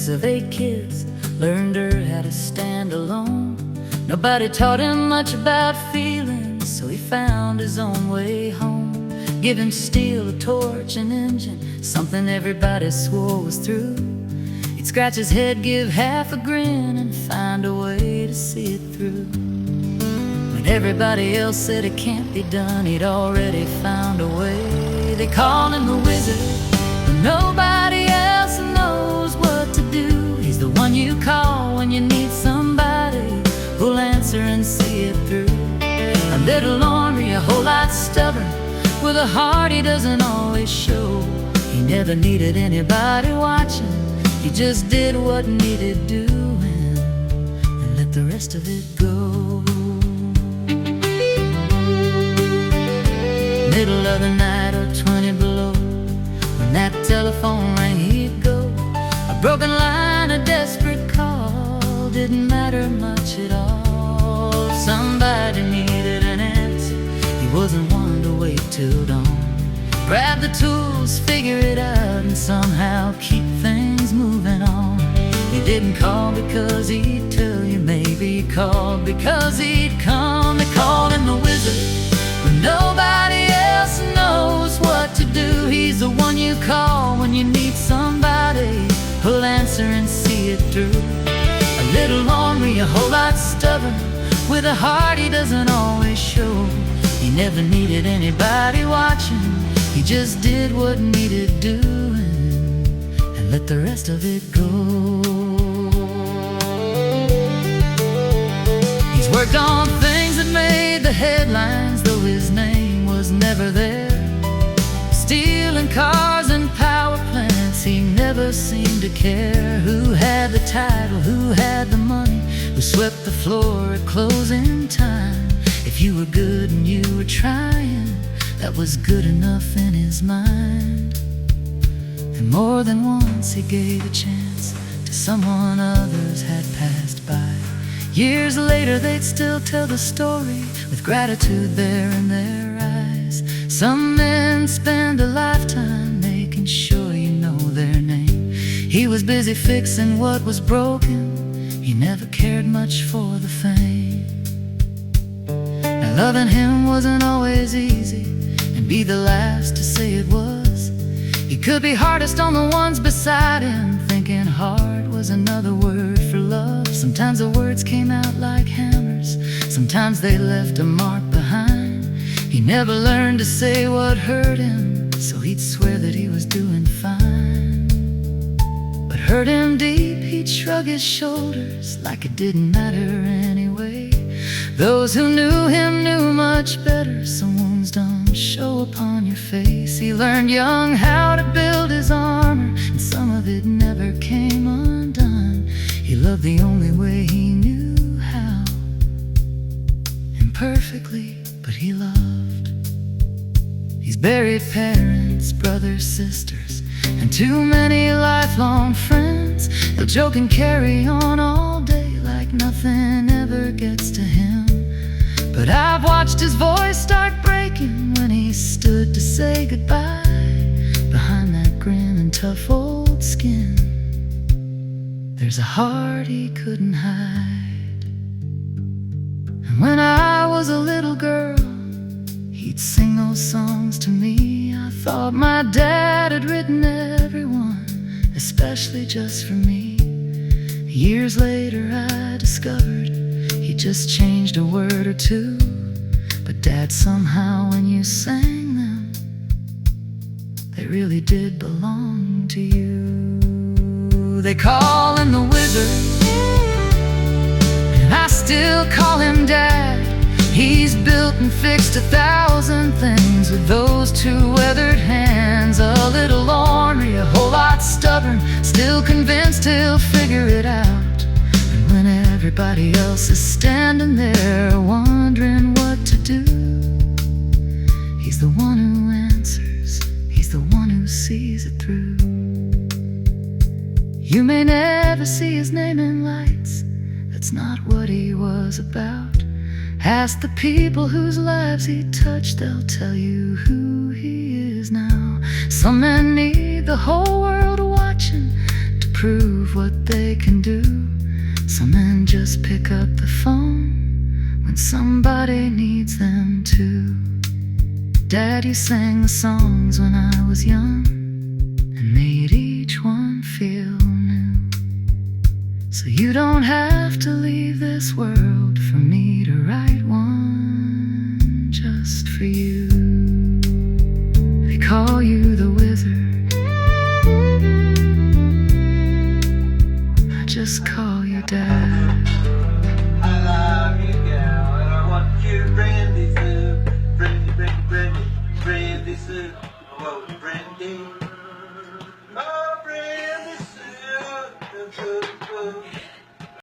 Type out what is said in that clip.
boys of 8 kids learned her how to stand alone. Nobody taught him much about feelings, so he found his own way home. Give him steel, a torch, an engine, something everybody swore was true. He'd scratch his head, give half a grin, and find a way to see it through. When everybody else said it can't be done, he'd already found a way. They call him the wizard, but nobody else knows what to do. He's the one you call when you need somebody who'll answer and see it through. A little ornery, a whole lot stubborn, with a heart he doesn't always show. He never needed anybody watching, he just did what needed doing and let the rest of it go. Middle of the night or 20 below, when that telephone rang, he'd go. A broken line, a desperate call, didn't matter much at all. Somebody needed an answer, he wasn't one to wait till dawn. Grab the tools, figure it out, and somehow keep things moving on. He didn't call because he'd tell you, maybe he called because he'd come. They called him the wizard, but nobody else knows what to do. He's the one you call when you need somebody who'll answer and see it through. A little ornery, a whole lot stubborn, with a heart he doesn't always show. He never needed anybody watching, he just did what needed doing and let the rest of it go. He's worked on things that made the headlines, though his name was never there. Steel and cars and power plants, he never seemed to care. Who had the title, who had the money, who swept the floor at closing time. If you were good and you were trying, that was good enough in his mind. And more than once he gave a chance to someone others had passed by. Years later they'd still tell the story with gratitude there in their eyes. Some men spend a lifetime making sure you know their name. He was busy fixing what was broken, he never cared much for the fame. Now loving him wasn't always easy, and be the last to say it was. He could be hardest on the ones beside him, thinking hard was another word for love. Sometimes the words came out like hammers, sometimes they left a mark behind. He never learned to say what hurt him, so he'd swear that he was doing fine. But hurt him deep, he'd shrug his shoulders like it didn't matter anyway. Those who knew him knew much better, some wounds don't show upon your face. He learned young how to build his armor, and some of it never came undone. He loved the only way he knew how, imperfectly, but he loved. He's buried parents, brothers, sisters, and too many lifelong friends. They'll joke and carry on all day like nothing ever gets to him. But I've watched his voice start breaking when he stood to say goodbye. Behind that grim and tough old skin, there's a heart he couldn't hide. And when I was a little girl, he'd sing those songs to me. I thought my dad had written every one, especially just for me. Years later I discovered he just changed a word or two. But Dad, somehow when you sang them, they really did belong to you. They call him the wizard, and I still call him Dad. He's built and fixed 1,000 things with those 2 weathered hands. A little ornery, a whole lot stubborn, still convinced he'll figure it out. And when everybody else is standing there wondering what to do, he's the one who answers, he's the one who sees it through. You may never see his name in lights, that's not what he was about. Ask the people whose lives he touched, they'll tell you who he is now. Some men need the whole world watching to prove what they can do. Some men just pick up the phone when somebody needs them to. Daddy sang the songs when I was young and made each one feel new. So you don't have to leave this world for me to write one just for you.